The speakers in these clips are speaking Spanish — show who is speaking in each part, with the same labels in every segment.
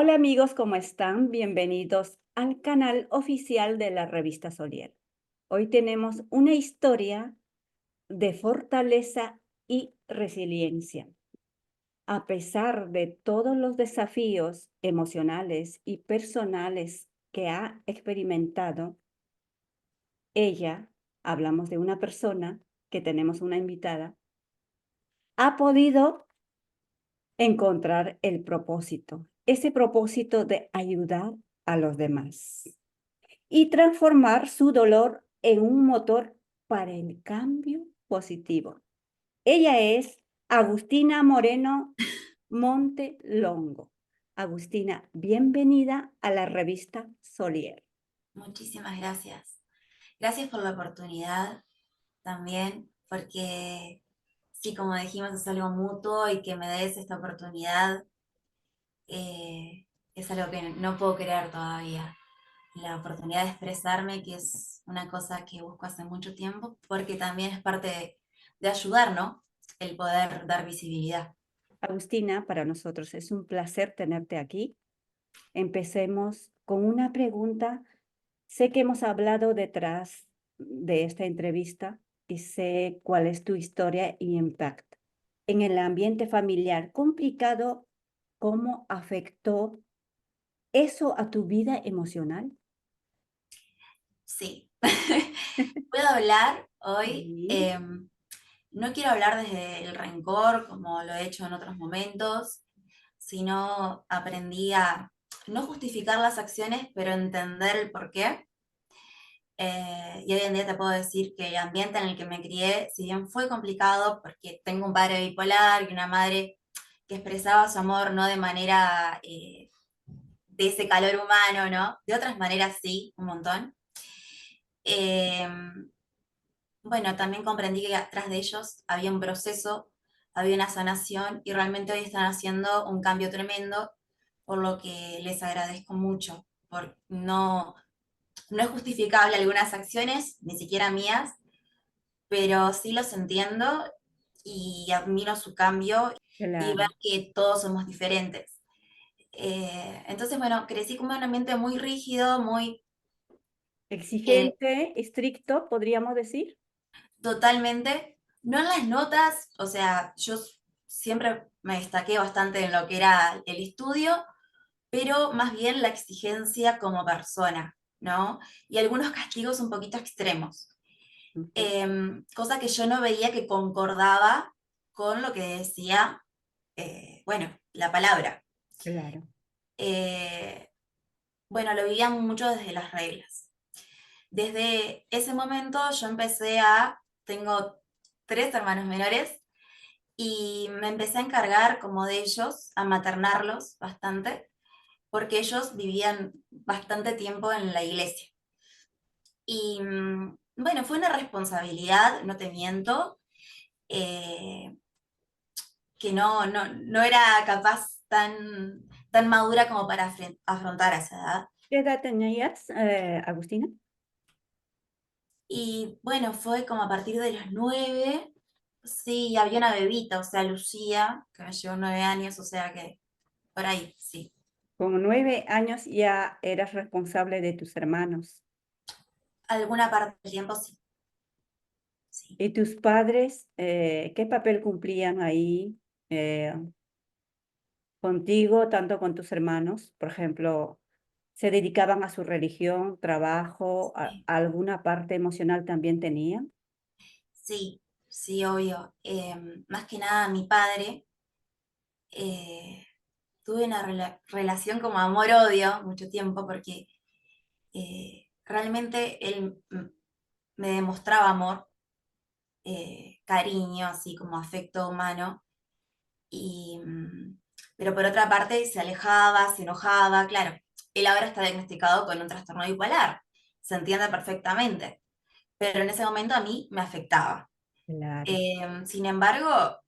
Speaker 1: Hola amigos, ¿cómo están? Bienvenidos al canal oficial de la revista Solier. Hoy tenemos una historia de fortaleza y resiliencia. A pesar de todos los desafíos emocionales y personales que ha experimentado, ella, hablamos de una persona que tenemos una invitada, ha podido encontrar el propósito, ese propósito de ayudar a los demás y transformar su dolor en un motor para el cambio positivo. Ella es Agustina Moreno Montelongo. Agustina, bienvenida a la revista Solier.
Speaker 2: Muchísimas gracias. Gracias por la oportunidad también, porque sí, como dijimos, es algo mutuo y que me des esta oportunidad es algo que no puedo creer todavía. La oportunidad de expresarme, que es una cosa que busco hace mucho tiempo, porque también es parte de ayudar, ¿no? El poder dar visibilidad.
Speaker 1: Agustina, para nosotros es un placer tenerte aquí. Empecemos con una pregunta. Sé que hemos hablado detrás de esta entrevista y sé cuál es tu historia y impacto. En el ambiente familiar complicado, ¿cómo afectó eso a tu vida emocional?
Speaker 2: Sí. Puedo hablar hoy.
Speaker 1: Sí,
Speaker 2: No quiero hablar desde el rencor, como lo he hecho en otros momentos, sino aprendí a no justificar las acciones, pero entender el porqué. Y hoy en día te puedo decir que el ambiente en el que me crié, si bien fue complicado, porque tengo un padre bipolar y una madre que expresaba su amor no de manera de ese calor humano, ¿no? De otras maneras sí, un montón. Eh, bueno, también comprendí que atrás de ellos había un proceso, había una sanación y realmente hoy están haciendo un cambio tremendo, por lo que les agradezco mucho. No es justificable algunas acciones, ni siquiera mías, pero sí los entiendo y admiro su cambio y ver
Speaker 1: claro.
Speaker 2: que todos somos diferentes. Entonces, bueno, crecí como en un ambiente muy rígido, muy eh,
Speaker 1: Exigente, estricto, podríamos decir.
Speaker 2: totalmente, no en las notas, o sea, siempre me destaqué bastante en lo que era el estudio, pero más bien la exigencia como persona, ¿no? Y algunos castigos un poquito extremos,
Speaker 1: Ujú,
Speaker 2: cosa que yo no veía que concordaba con lo que decía, bueno, la palabra.
Speaker 1: claro.
Speaker 2: Eh, bueno, lo vivía mucho desde las reglas. Desde ese momento yo tengo tres hermanos menores, y me empecé a encargar como de ellos, a maternarlos bastante, porque ellos vivían bastante tiempo en la iglesia. Y bueno, fue una responsabilidad, no te miento, eh, que no era capaz tan madura como para afrontar a esa edad.
Speaker 1: ¿Qué edad tenías, Agustina?
Speaker 2: Y bueno, fue como a partir de los 9, sí, había una bebita, o sea, Lucía, que me llevó 9 años, o sea que por ahí, sí.
Speaker 1: Con 9 años ya eras responsable de tus hermanos.
Speaker 2: Alguna parte del tiempo sí, sí.
Speaker 1: ¿Y tus padres, qué papel cumplían ahí eh, contigo, tanto con tus hermanos? Por ejemplo, ¿se dedicaban a su religión, trabajo,
Speaker 2: Sí.
Speaker 1: alguna parte emocional también tenían?
Speaker 2: Sí, sí, obvio. Más que nada mi padre, tuve una relación como amor-odio mucho tiempo porque realmente él me demostraba amor, cariño, así como afecto humano, y, pero por otra parte se alejaba, se enojaba, claro, él ahora está diagnosticado con un trastorno bipolar, se entiende perfectamente, pero en ese momento a mí me afectaba.
Speaker 1: Claro.
Speaker 2: Sin embargo,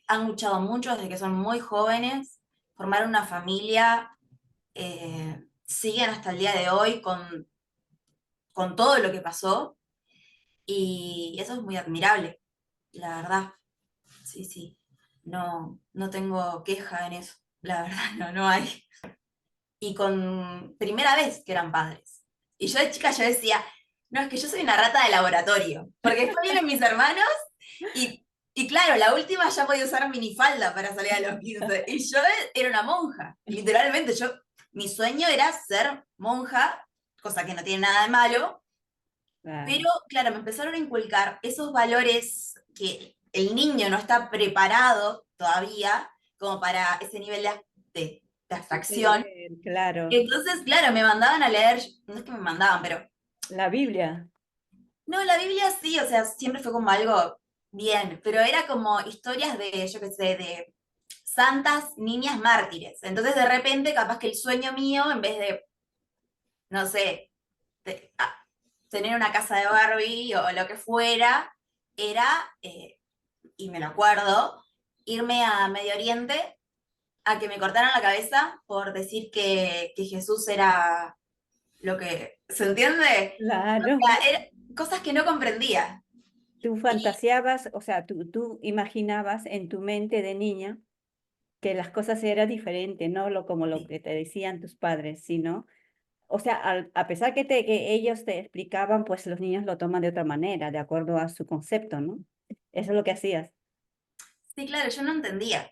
Speaker 2: han luchado mucho desde que son muy jóvenes, formaron una familia, siguen hasta el día de hoy con todo lo que pasó y eso es muy admirable, la verdad. Sí, sí. No tengo queja en eso, la verdad, no hay. y con primera vez que eran padres. Y yo de chica yo decía, no, es que yo soy una rata de laboratorio, porque después vienen mis hermanos y, y claro, la última ya podía usar minifalda para salir a los 15 y yo era una monja, literalmente mi sueño era ser monja, cosa que no tiene nada de malo,
Speaker 1: Claro.
Speaker 2: pero claro, me empezaron a inculcar esos valores que el niño no está preparado todavía como para ese nivel de abstracción.
Speaker 1: Entender, claro.
Speaker 2: Entonces, claro, me mandaban a leer, no es que me mandaban, pero
Speaker 1: La Biblia.
Speaker 2: no, la Biblia sí, o sea, siempre fue como algo bien, pero era como historias de, yo qué sé, de santas niñas mártires. Entonces, de repente, capaz que el sueño mío, en vez de, no sé, tener una casa de Barbie o lo que fuera, era, y me lo acuerdo, irme a Medio Oriente a que me cortaran la cabeza por decir que Jesús era lo que, ¿se entiende? O
Speaker 1: Claro.
Speaker 2: sea, cosas que no comprendía.
Speaker 1: Tú
Speaker 2: Y
Speaker 1: fantaseabas, o sea, tú imaginabas en tu mente de niña que las cosas eran diferentes, no como lo
Speaker 2: sí,
Speaker 1: que te decían tus padres, sino, o sea, a pesar que ellos te explicaban, pues los niños lo toman de otra manera, de acuerdo a su concepto, ¿no? Eso es lo que hacías.
Speaker 2: sí, claro, yo no entendía.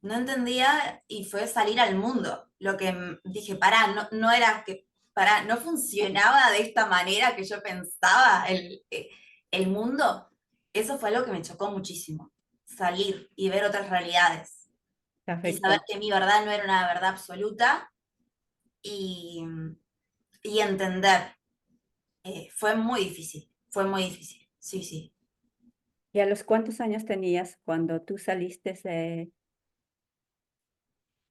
Speaker 2: No entendía y fue salir al mundo. Lo que dije, pará, no, no era que, pará, no funcionaba de esta manera que yo pensaba el mundo. Eso fue algo que me chocó muchísimo. Salir y ver otras realidades.
Speaker 1: Te
Speaker 2: Y saber
Speaker 1: afectó.
Speaker 2: que mi verdad no era una verdad absoluta y, y entender. Fue muy difícil, fue muy difícil. Sí, sí.
Speaker 1: ¿Y a los cuántos años tenías cuando tú saliste de...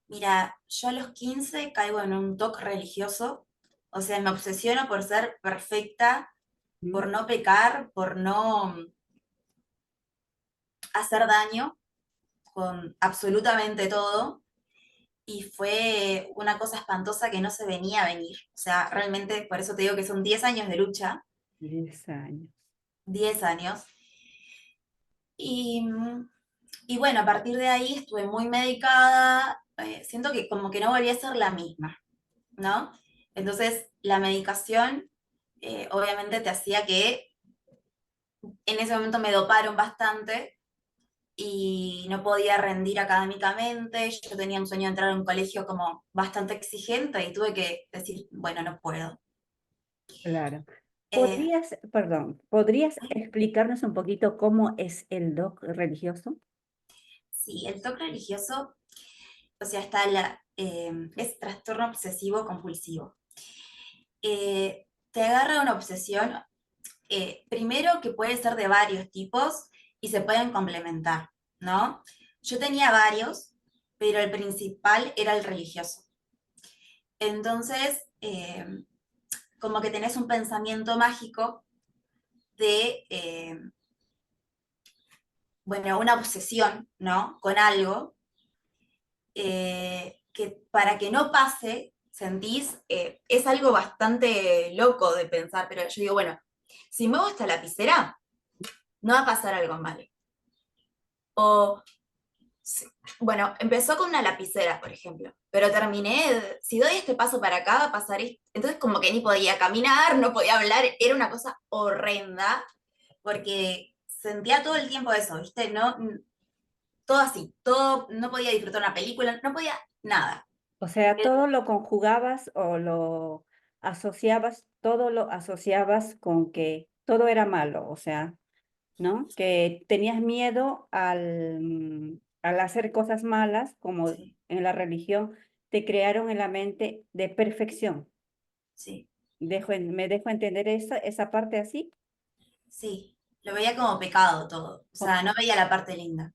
Speaker 2: Mira, yo a los 15 caigo en un toque religioso, o sea, me obsesiono por ser perfecta, por
Speaker 1: ¿Mm?
Speaker 2: no pecar, por no hacer daño con absolutamente todo, y fue una cosa espantosa que no se venía a venir. O sea, realmente, por eso te digo que son 10 años de lucha,
Speaker 1: 10 años.
Speaker 2: 10 años, y, y bueno, a partir de ahí estuve muy medicada, siento que como que no volví a ser la misma, ¿no? Entonces, la medicación obviamente te hacía que en ese momento me doparon bastante y no podía rendir académicamente. Yo tenía un sueño de entrar a un colegio como bastante exigente y tuve que decir, bueno, no puedo.
Speaker 1: Claro.
Speaker 2: Eh,
Speaker 1: ¿Podrías explicarnos un poquito cómo es el doc religioso?
Speaker 2: sí, el TOC religioso, o sea, es trastorno obsesivo compulsivo. Te agarra una obsesión, primero que puede ser de varios tipos y se pueden complementar, ¿no? Yo tenía varios, pero el principal era el religioso. Entonces, como que tenés un pensamiento mágico de, bueno, una obsesión, ¿no? Con algo, que para que no pase, sentís, es algo bastante loco de pensar, pero yo digo, bueno, si muevo esta lapicera, no va a pasar algo malo. O sí. Bueno, empezó con una lapicera, por ejemplo, pero terminé, si doy este paso para acá, va a pasar esto. Entonces como que ni podía caminar, no podía hablar, era una cosa horrenda, porque sentía todo el tiempo eso, ¿viste? No, todo así, todo, no podía disfrutar una película, no podía nada.
Speaker 1: O sea,
Speaker 2: Eh,
Speaker 1: todo lo conjugabas o lo asociabas, todo lo asociabas con que todo era malo, o sea, ¿no? Que tenías miedo al hacer cosas malas, como
Speaker 2: Sí,
Speaker 1: en la religión, te crearon en la mente de perfección.
Speaker 2: sí,
Speaker 1: ¿Me dejo entender esa parte así?
Speaker 2: sí, lo veía como pecado todo, o
Speaker 1: Oh,
Speaker 2: sea, no veía la parte linda.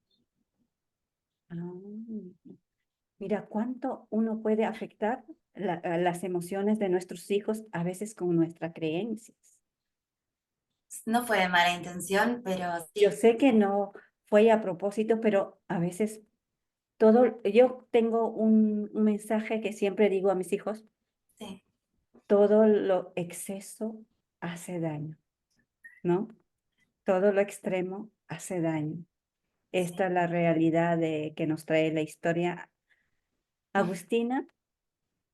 Speaker 1: ah, mira, cuánto uno puede afectar las emociones de nuestros hijos a veces con nuestras creencias.
Speaker 2: No fue de mala intención, pero
Speaker 1: Yo
Speaker 2: sí,
Speaker 1: sé que no fue a propósito, pero a veces yo tengo un mensaje que siempre digo a mis hijos,
Speaker 2: sí,
Speaker 1: todo lo exceso hace daño, ¿no? Todo lo extremo hace daño. Esta
Speaker 2: sí.
Speaker 1: es la realidad que nos trae la historia. Agustina,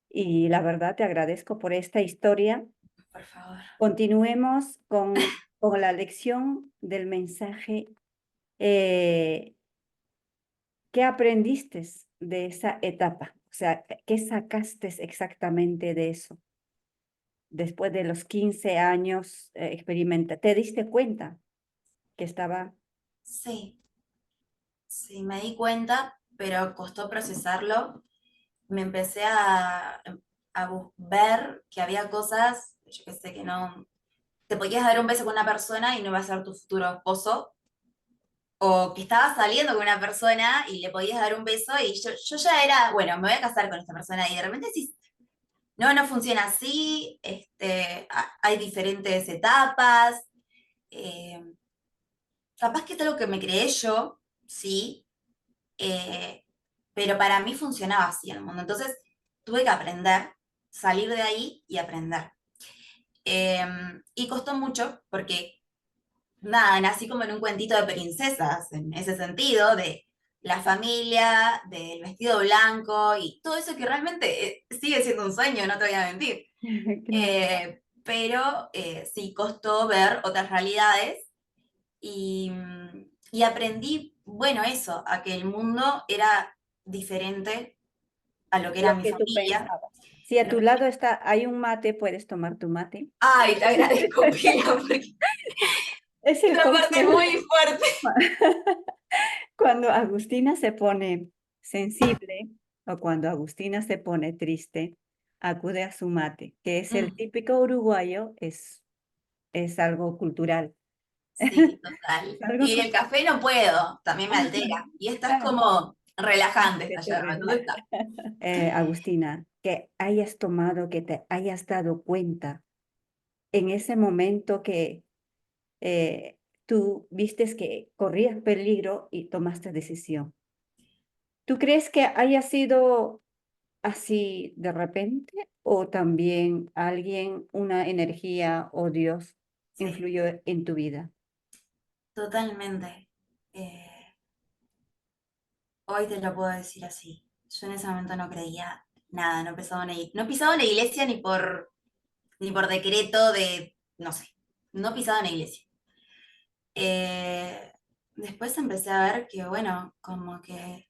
Speaker 1: y la verdad te agradezco por esta historia.
Speaker 2: Por favor.
Speaker 1: Continuemos con la lección del mensaje. eh, ¿Qué aprendiste de esa etapa? O sea, ¿qué sacaste exactamente de eso? Después de los 15 años, experimenta, ¿te diste cuenta que estaba?
Speaker 2: Sí, sí, me di cuenta, pero costó procesarlo. Me empecé a ver que había cosas, yo qué sé, que no, te podías dar un beso con una persona y no iba a ser tu futuro esposo, o que estabas saliendo con una persona y le podías dar un beso y yo ya era, bueno, me voy a casar con esta persona y de repente decís, no, no funciona así, hay diferentes etapas, eh, capaz que es algo que me creé yo, sí, eh, pero para mí funcionaba así el mundo, entonces tuve que aprender, salir de ahí y aprender. Y costó mucho porque nada, nací como en un cuentito de princesas, en ese sentido, de la familia, del vestido blanco y todo eso que realmente sigue siendo un sueño, no te voy a mentir.
Speaker 1: Claro.
Speaker 2: Pero sí costó ver otras realidades y, y aprendí, bueno, eso, a que el mundo era diferente a lo que era
Speaker 1: Lo
Speaker 2: mi
Speaker 1: que tú
Speaker 2: familia.
Speaker 1: pensabas. Si a
Speaker 2: Lo
Speaker 1: tu
Speaker 2: que-
Speaker 1: lado hay un mate, puedes tomar tu mate.
Speaker 2: Ay, te agradezco, Pila, porque
Speaker 1: Es el
Speaker 2: esta parte es
Speaker 1: consejo.
Speaker 2: muy fuerte.
Speaker 1: Cuando Agustina se pone sensible o cuando Agustina se pone triste, acude a su mate, que es el
Speaker 2: Mm.
Speaker 1: típico uruguayo, es algo cultural.
Speaker 2: Sí, total.
Speaker 1: Algo
Speaker 2: Y el café no puedo, también me
Speaker 1: Ajá.
Speaker 2: altera. Y esta es
Speaker 1: Ah,
Speaker 2: como relajante
Speaker 1: que
Speaker 2: esta
Speaker 1: te
Speaker 2: yerba. Entonces
Speaker 1: relaja.
Speaker 2: está.
Speaker 1: Agustina, que hayas tomado, que te hayas dado cuenta en ese momento que eh, tú vistes que corrías peligro y tomaste decisión. ¿Tú crees que haya sido así de repente o también alguien, una energía o Dios
Speaker 2: Sí,
Speaker 1: influyó en tu vida?
Speaker 2: totalmente. Eh, Hoy te lo puedo decir así. Yo en ese momento no creía nada, no pisaba una iglesia ni por decreto de, no sé, no pisaba una iglesia. Eh, Después empecé a ver que, bueno, como que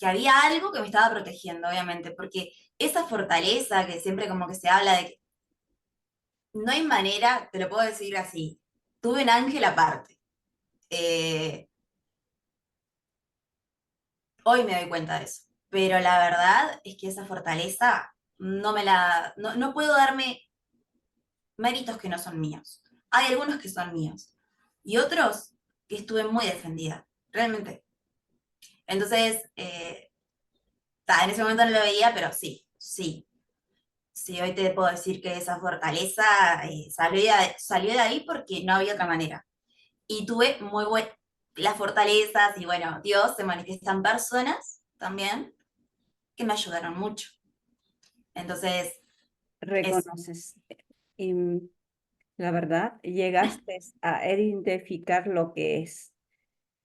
Speaker 2: había algo que me estaba protegiendo, obviamente, porque esa fortaleza que siempre como que se habla de que no hay manera, te lo puedo decir así, tuve un ángel aparte. Eh, Hoy me doy cuenta de eso, pero la verdad es que esa fortaleza no puedo darme méritos que no son míos. Hay algunos que son míos y otros que estuve muy defendida, realmente. Entonces, en ese momento no lo veía, pero sí, sí. Sí, hoy te puedo decir que esa fortaleza salió de ahí porque no había otra manera. Y tuve muy buenas las fortalezas y bueno, Dios se manifiesta en personas también que me ayudaron mucho. Entonces, eso,
Speaker 1: Reconoces. Y la verdad, llegaste a identificar lo que es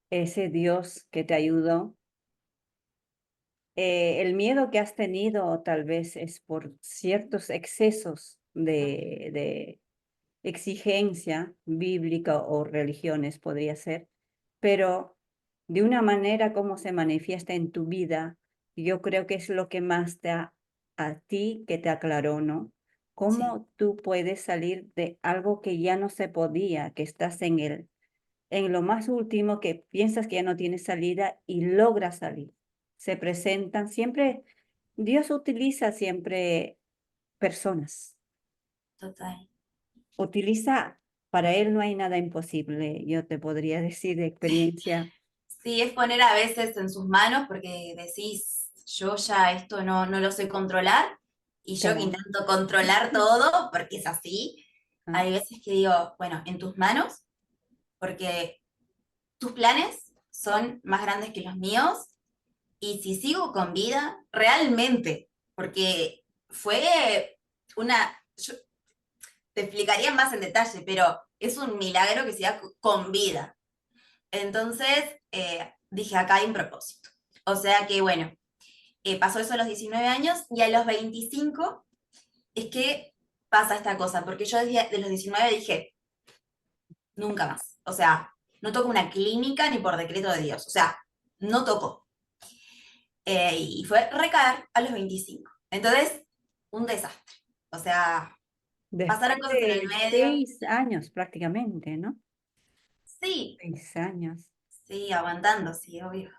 Speaker 1: ese Dios que te ayudó. El miedo que has tenido tal vez es por ciertos excesos de exigencia bíblica o religiones, podría ser, pero de una manera como se manifiesta en tu vida, yo creo que es lo que más te a ti que te aclaró, ¿no?
Speaker 2: sí,
Speaker 1: ¿Cómo tú puedes salir de algo que ya no se podía, que estás en lo más último, que piensas que ya no tienes salida y logras salir? Se presentan siempre, Dios utiliza siempre personas,
Speaker 2: total.
Speaker 1: utiliza, para él no hay nada imposible, yo te podría decir de experiencia.
Speaker 2: Sí, es poner a veces en sus manos porque decís, yo ya esto no lo sé controlar y yo que
Speaker 1: Claro.
Speaker 2: intento controlar todo porque es así,
Speaker 1: Ah,
Speaker 2: hay veces que digo, bueno, en tus manos, porque tus planes son más grandes que los míos y si sigo con vida, realmente, porque fue yo te explicaría más en detalle, pero es un milagro que siga con vida. Entonces dije, acá hay un propósito. O sea que, bueno, Pasó eso a los 19 años y a los 25 es que pasa esta cosa, porque yo desde los 19 dije, nunca más. O sea, no toco una clínica ni por decreto de Dios. O sea, no toco. Y fue recaer a los 25. Entonces, un desastre. O sea, pasaron
Speaker 1: Después
Speaker 2: cosas en el
Speaker 1: de
Speaker 2: medio.
Speaker 1: 6 años prácticamente, ¿no?
Speaker 2: Sí,
Speaker 1: 6 años.
Speaker 2: sí, aguantando, sí, obvio.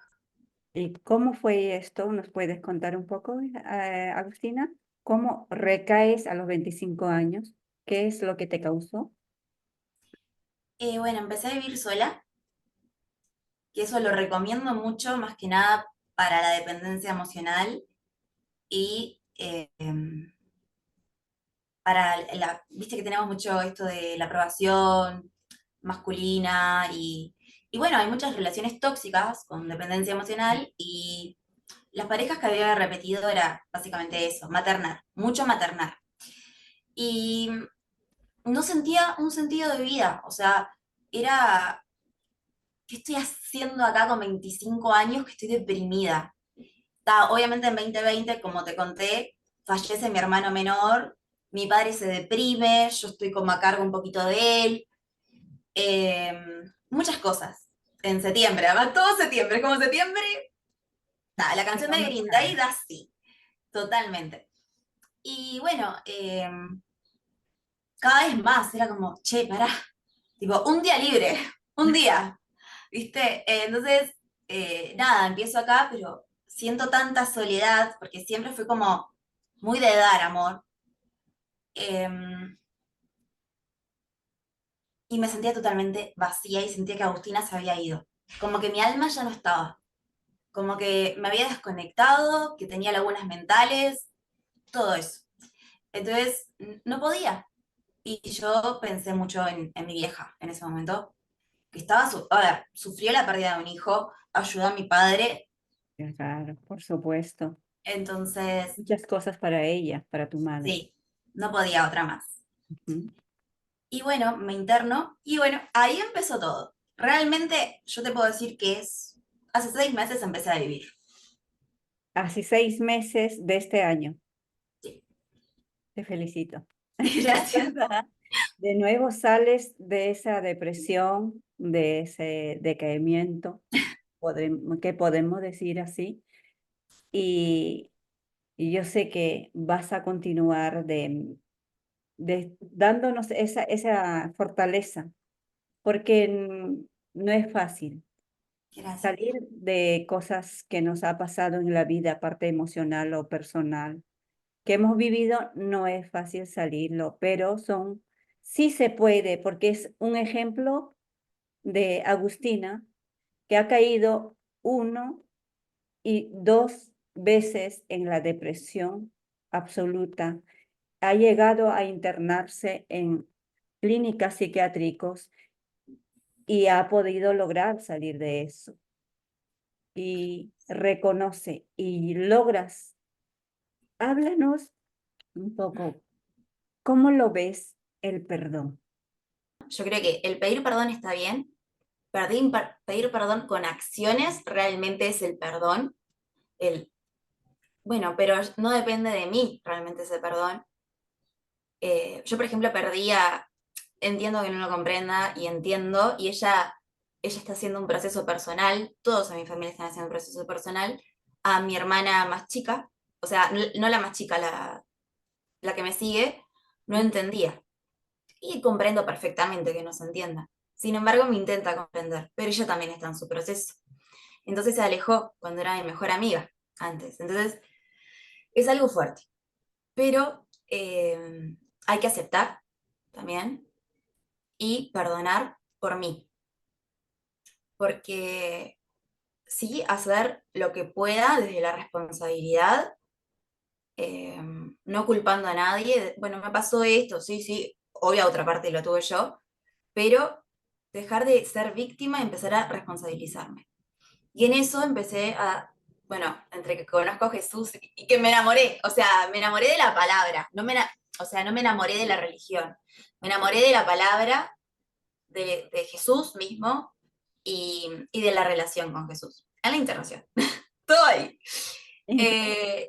Speaker 1: ¿Y cómo fue esto? ¿Nos puedes contar un poco, Agustina? ¿Cómo recaes a los 25 años? ¿Qué es lo que te causó?
Speaker 2: Bueno, empecé a vivir sola, que eso lo recomiendo mucho, más que nada para la dependencia emocional y para viste que tenemos mucho esto de la aprobación masculina y bueno, hay muchas relaciones tóxicas con dependencia emocional y las parejas que había repetido era básicamente eso, maternar, mucho maternar. Y no sentía un sentido de vida, o sea, era, ¿qué estoy haciendo acá con 25 años que estoy deprimida? Obviamente en 2020, como te conté, fallece mi hermano menor, mi padre se deprime, yo estoy como a cargo un poquito de él, muchas cosas. En septiembre, además todo septiembre, como septiembre, la canción de
Speaker 1: Vamos
Speaker 2: Green
Speaker 1: a
Speaker 2: Day
Speaker 1: ver.
Speaker 2: da así, totalmente. Y bueno, cada vez más era como, che, pará, tipo, un día libre, un día, ¿viste? Entonces, nada, empiezo acá, pero siento tanta soledad, porque siempre fui como muy de dar amor, eh, y me sentía totalmente vacía y sentía que Agustina se había ido. Como que mi alma ya no estaba, como que me había desconectado, que tenía lagunas mentales, todo eso. Entonces, no podía. Y yo pensé mucho en mi vieja en ese momento, que estaba, a ver, sufrió la pérdida de un hijo, ayudó a mi padre,
Speaker 1: Claro, por supuesto.
Speaker 2: entonces,
Speaker 1: Muchas cosas para ella, para tu madre.
Speaker 2: sí, no podía otra más.
Speaker 1: Ujú.
Speaker 2: Y bueno, me interno y bueno, ahí empezó todo. Realmente yo te puedo decir que hace 6 meses empecé a vivir.
Speaker 1: Hace 6 meses de este año.
Speaker 2: Sí.
Speaker 1: Te felicito.
Speaker 2: Gracias.
Speaker 1: ¿Verdad? De nuevo sales de esa depresión, de ese decaimiento, que podemos decir así, y, y yo sé que vas a continuar dándonos esa fortaleza, porque no es fácil
Speaker 2: Gracias.
Speaker 1: salir de cosas que nos ha pasado en la vida, parte emocional o personal, que hemos vivido, no es fácil salirlo, pero sí se puede, porque es un ejemplo de Agustina, que ha caído 1 y 2 veces en la depresión absoluta. Ha llegado a internarse en clínicas psiquiátricos y ha podido lograr salir de eso. Y reconoce y logras. Háblanos un poco, ¿cómo lo ves el perdón?
Speaker 2: Yo creo que el pedir perdón está bien. Pedir perdón con acciones realmente es el perdón. El, bueno, pero no depende de mí realmente ese perdón. Yo, por ejemplo, entiendo que no lo comprenda y entiendo, y ella está haciendo un proceso personal, todos en mi familia están haciendo un proceso personal, a mi hermana más chica, o sea, no la más chica, la que me sigue, no entendía. Y comprendo perfectamente que no se entienda. Sin embargo, me intenta comprender, pero ella también está en su proceso. Entonces se alejó cuando era mi mejor amiga antes. Entonces, es algo fuerte. Pero hay que aceptar también y perdonar por mí, porque sí hacer lo que pueda desde la responsabilidad, eh, no culpando a nadie, bueno, me pasó esto, sí, sí, obvia otra parte lo tuve yo, pero dejar de ser víctima y empezar a responsabilizarme. Y en eso empecé bueno, entre que conozco a Jesús y que me enamoré, o sea, me enamoré de la palabra, o sea, no me enamoré de la religión, me enamoré de la palabra de Jesús mismo y de la relación con Jesús, en la internación. Todo ahí.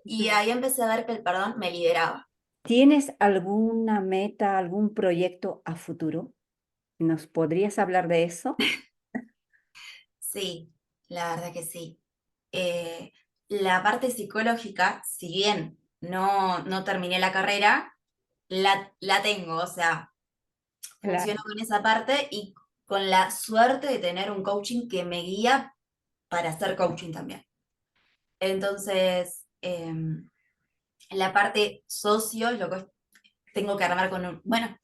Speaker 2: Y ahí empecé a ver que el perdón me liberaba.
Speaker 1: ¿Tienes alguna meta, algún proyecto a futuro? ¿Nos podrías hablar de eso?
Speaker 2: Sí, la verdad que sí. Eh, la parte psicológica, si bien no terminé la carrera, la tengo, o sea,
Speaker 1: Claro,
Speaker 2: funciono con esa parte y con la suerte de tener un coaching que me guía para hacer coaching también. Entonces, la parte socio, tengo que armar con bueno,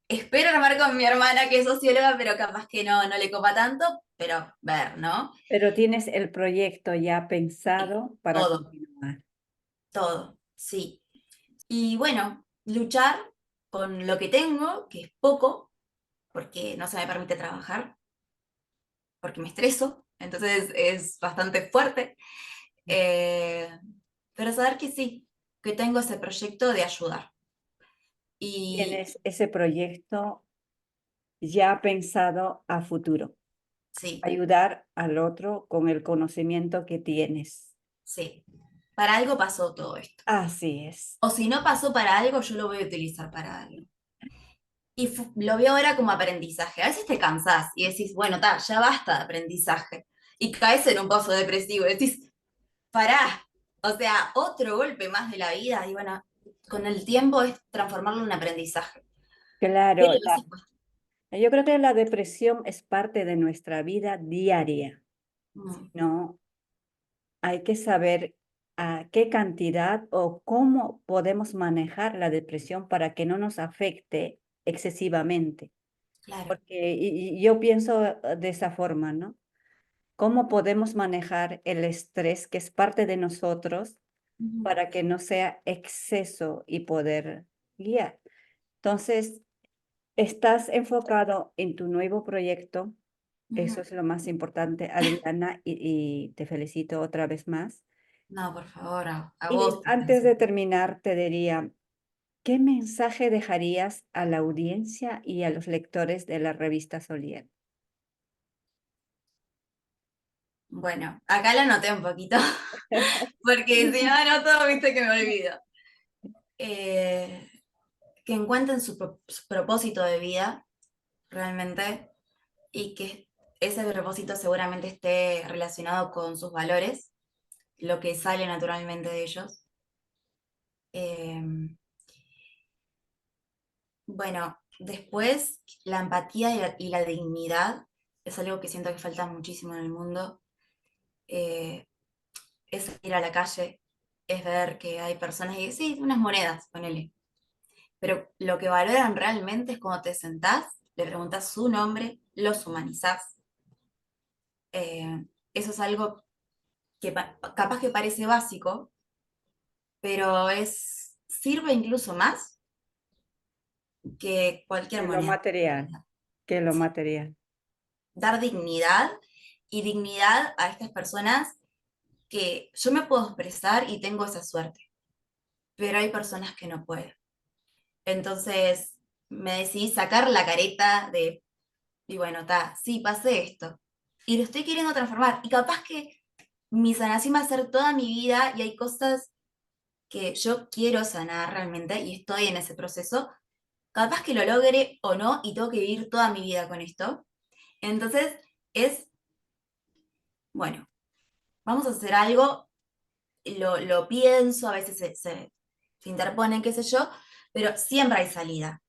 Speaker 2: espero armar con mi hermana que es socióloga, pero capaz que no le copa tanto, pero ver, ¿no?
Speaker 1: pero tienes el proyecto ya
Speaker 2: Sí,
Speaker 1: pensado para
Speaker 2: todo,
Speaker 1: continuar.
Speaker 2: todo, sí. Y bueno, luchar con lo que tengo, que es poco, porque no se me permite trabajar, porque me estreso, entonces es bastante fuerte. Eh, pero saber que sí, que tengo ese proyecto de ayudar. Y
Speaker 1: Tienes ese proyecto ya pensado a futuro,
Speaker 2: sí,
Speaker 1: ayudar al otro con el conocimiento que tienes.
Speaker 2: sí, para algo pasó todo esto.
Speaker 1: Así es.
Speaker 2: O si no pasó para algo, yo lo voy a utilizar para algo. Y lo veo ahora como aprendizaje. A veces te cansás y decís, bueno, ya basta de aprendizaje. Y caes en un pozo depresivo. Decís, pará. O sea, otro golpe más de la vida. Y bueno, con el tiempo es transformarlo en un aprendizaje. Pero
Speaker 1: Claro,
Speaker 2: a veces cuesta.
Speaker 1: yo creo que la depresión es parte de nuestra vida diaria,
Speaker 2: Mm,
Speaker 1: ¿no? Hay que saber a qué cantidad o cómo podemos manejar la depresión para que no nos afecte excesivamente.
Speaker 2: claro.
Speaker 1: Porque y yo pienso de esa forma, ¿no? ¿Cómo podemos manejar el estrés que es parte de nosotros
Speaker 2: Ujú,
Speaker 1: para que no sea exceso y poder guiar? Entonces, estás enfocado en tu nuevo proyecto, eso
Speaker 2: ujú.
Speaker 1: es lo más importante, Adriana, y te felicito otra vez más.
Speaker 2: No, por favor, a
Speaker 1: Y
Speaker 2: vos te
Speaker 1: antes de
Speaker 2: felicito.
Speaker 1: terminar, te diría, ¿qué mensaje dejarías a la audiencia y a los lectores de la revista Solier?
Speaker 2: Bueno, acá lo anoté un poquito, porque si no anoto, viste que me olvido. Eh, que encuentren su propósito de vida, realmente, y que ese propósito seguramente esté relacionado con sus valores, lo que sale naturalmente de ellos. Eh, bueno, después la empatía y la dignidad es algo que siento que falta muchísimo en el mundo. Eh, es ir a la calle, es ver que hay personas y sí, unas monedas, ponele. Pero lo que valoran realmente es cuando te sentás, le preguntas su nombre, los humanizás. Eso es algo que capaz que parece básico, pero sirve incluso más que cualquier
Speaker 1: Que lo
Speaker 2: moneda.
Speaker 1: material, que lo
Speaker 2: Sí.
Speaker 1: material.
Speaker 2: Dar dignidad y dignidad a estas personas que yo me puedo expresar y tengo esa suerte, pero hay personas que no pueden. Entonces me decidí sacar la careta y bueno, está, sí, pasé esto. Y lo estoy queriendo transformar. Y capaz que mi sanación va a ser toda mi vida y hay cosas que yo quiero sanar realmente y estoy en ese proceso. Capaz que lo logre o no y tengo que vivir toda mi vida con esto. Entonces es, bueno, vamos a hacer algo, lo pienso, a veces se interponen, qué sé yo, pero siempre hay salida.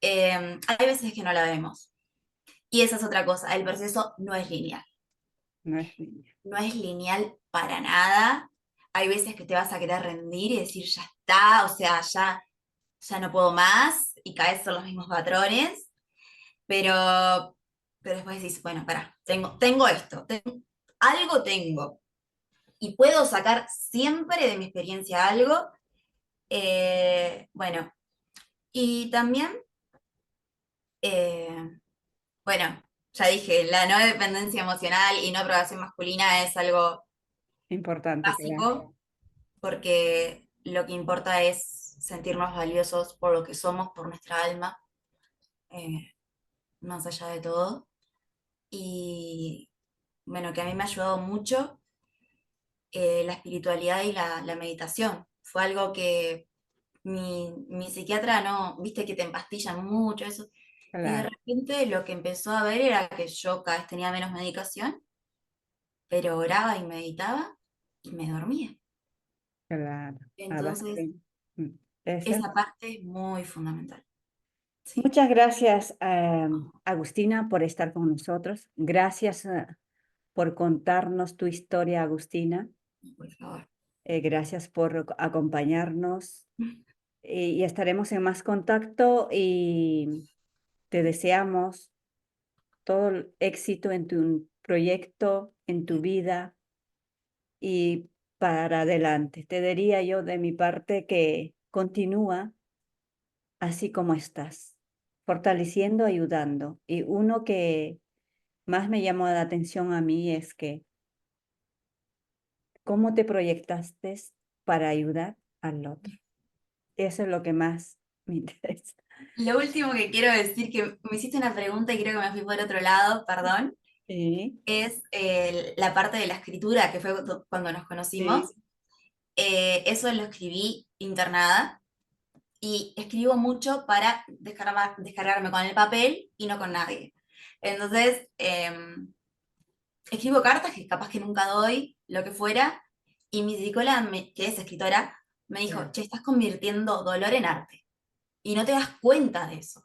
Speaker 2: Hay veces que no la vemos. Y esa es otra cosa, el proceso no es lineal.
Speaker 1: No es niña.
Speaker 2: No es lineal para nada. Hay veces que te vas a querer rendir y decir, ya está, o sea, ya no puedo más y caes en los mismos patrones, pero, pero después decís, bueno, pará, tengo esto, algo tengo y puedo sacar siempre de mi experiencia algo. Bueno, y también, eh, bueno, ya dije, la no dependencia emocional y no aprobación masculina es algo
Speaker 1: Importante, claro.
Speaker 2: básico porque lo que importa es sentirnos valiosos por lo que somos, por nuestra alma, eh, más allá de todo. Y bueno, que a mí me ha ayudado mucho la espiritualidad y la meditación. Fue algo que mi psiquiatra no, viste que te empastillan mucho, eso. Y de
Speaker 1: Claro,
Speaker 2: repente lo que empezó a ver era que yo cada vez tenía menos medicación, pero oraba y meditaba y me dormía.
Speaker 1: claro. A
Speaker 2: Entonces,
Speaker 1: base. Mm, Eso.
Speaker 2: esa parte es muy fundamental. Sí,
Speaker 1: Muchas gracias, Agustina, por estar con nosotros. Gracias, por contarnos tu historia, Agustina.
Speaker 2: por favor.
Speaker 1: Gracias por acompañarnos y estaremos en más contacto y te deseamos todo el éxito en tu proyecto, en tu vida y para adelante. Te diría yo de mi parte que continúa así como estás, fortaleciendo, ayudando. Y uno que más me llamó la atención a mí es que cómo te proyectaste para ayudar al otro. Eso es lo que más me interesa.
Speaker 2: Lo último que quiero decir, que me hiciste una pregunta y creo que me fui por otro lado, perdón,
Speaker 1: Sí,
Speaker 2: es la parte de la escritura, que fue cuando nos
Speaker 1: sí.
Speaker 2: conocimos. Eso lo escribí internada y escribo mucho para descargarme con el papel y no con nadie. Entonces, escribo cartas que capaz que nunca doy, lo que fuera, y mi psicóloga, que es escritora, me dijo,
Speaker 1: Ya.
Speaker 2: che, estás convirtiendo dolor en arte y no te das cuenta de eso.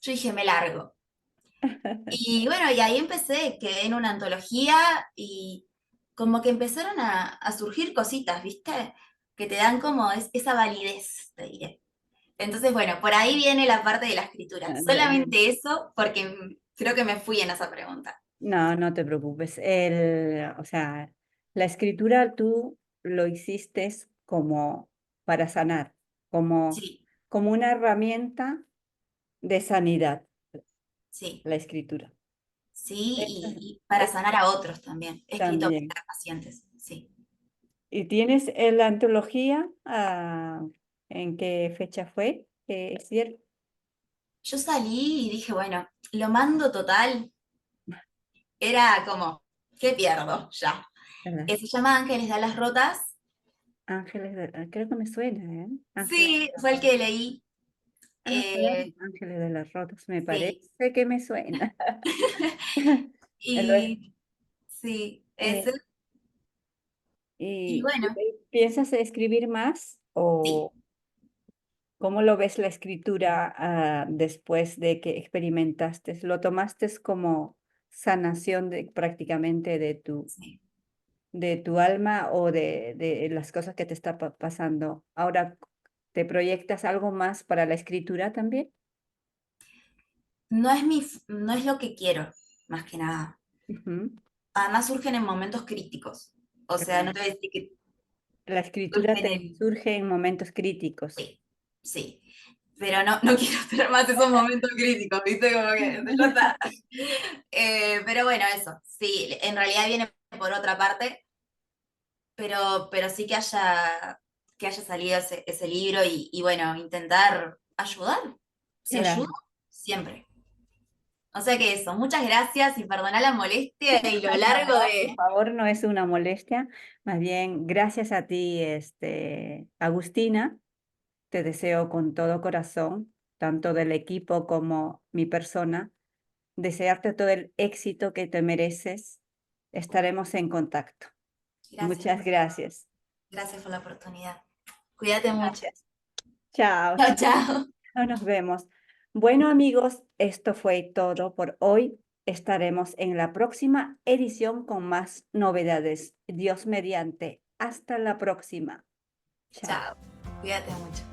Speaker 2: Yo dije, me largo. Y bueno, y ahí empecé, quedé en una antología y como que empezaron a surgir cositas, ¿viste? Que te dan como esa validez, te diré. Entonces, bueno, por ahí viene la parte de la escritura.
Speaker 1: Bien.
Speaker 2: Solamente eso, porque creo que me fui en esa pregunta.
Speaker 1: No, no te preocupes. O sea, la escritura tú lo hiciste como para sanar, como,
Speaker 2: Sí,
Speaker 1: como una herramienta de sanidad,
Speaker 2: sí,
Speaker 1: la escritura.
Speaker 2: sí,
Speaker 1: Eso
Speaker 2: y para
Speaker 1: es
Speaker 2: sanar a otros también. He escrito
Speaker 1: también.
Speaker 2: para pacientes, sí.
Speaker 1: ¿Y tienes la antología? ¿En qué fecha fue? Es cierto.
Speaker 2: Yo salí y dije, bueno, lo mando total. Era como, ¿qué pierdo ya?
Speaker 1: ¿Verdad?
Speaker 2: Se llama Ángeles de Alas Rotas.
Speaker 1: Creo que me suena, ¿eh? Ángeles
Speaker 2: Sí,
Speaker 1: de las
Speaker 2: fue el que
Speaker 1: Rotas.
Speaker 2: leí.
Speaker 1: Claro,
Speaker 2: eh,
Speaker 1: Ángeles de las Rotas, me
Speaker 2: sí.
Speaker 1: parece que me suena. Lo-
Speaker 2: Y sí, ese.
Speaker 1: eh,
Speaker 2: Y
Speaker 1: ¿Y
Speaker 2: bueno,
Speaker 1: piensas escribir más
Speaker 2: sí,
Speaker 1: o cómo lo ves la escritura después de que experimentaste? ¿Lo tomaste como sanación prácticamente
Speaker 2: sí.
Speaker 1: de tu alma o de las cosas que te está pasando? Ahora, ¿te proyectas algo más para la escritura también?
Speaker 2: No es lo que quiero, más que nada.
Speaker 1: Ujú,
Speaker 2: Además surgen en momentos críticos. O sea, no
Speaker 1: claro.
Speaker 2: te voy a decir que
Speaker 1: La escritura
Speaker 2: surgen
Speaker 1: te
Speaker 2: en...
Speaker 1: surge en momentos críticos.
Speaker 2: Sí, sí. Pero no, no quiero tener más esos momentos críticos, ¿viste? Como que ya está. Pero bueno, eso. Sí, en realidad viene por otra parte, pero sí que haya salido ese libro y bueno, intentar ayudar. Si ayudo,
Speaker 1: Claro.
Speaker 2: siempre. O sea que eso, muchas gracias y perdona la molestia y lo
Speaker 1: No,
Speaker 2: largo
Speaker 1: no, por
Speaker 2: de...
Speaker 1: favor, no es una molestia. Más bien, gracias a ti, Agustina. Te deseo con todo corazón, tanto del equipo como mi persona, desearte todo el éxito que te mereces. Estaremos en contacto.
Speaker 2: Gracias,
Speaker 1: Muchas gracias.
Speaker 2: gracias por la oportunidad. Cuídate mucho.
Speaker 1: Gracias. Chao.
Speaker 2: Chao, chao.
Speaker 1: Nos vemos. Bueno, amigos, esto fue todo por hoy. Estaremos en la próxima edición con más novedades. Dios mediante. Hasta la próxima. Chao.
Speaker 2: Chao. Cuídate mucho.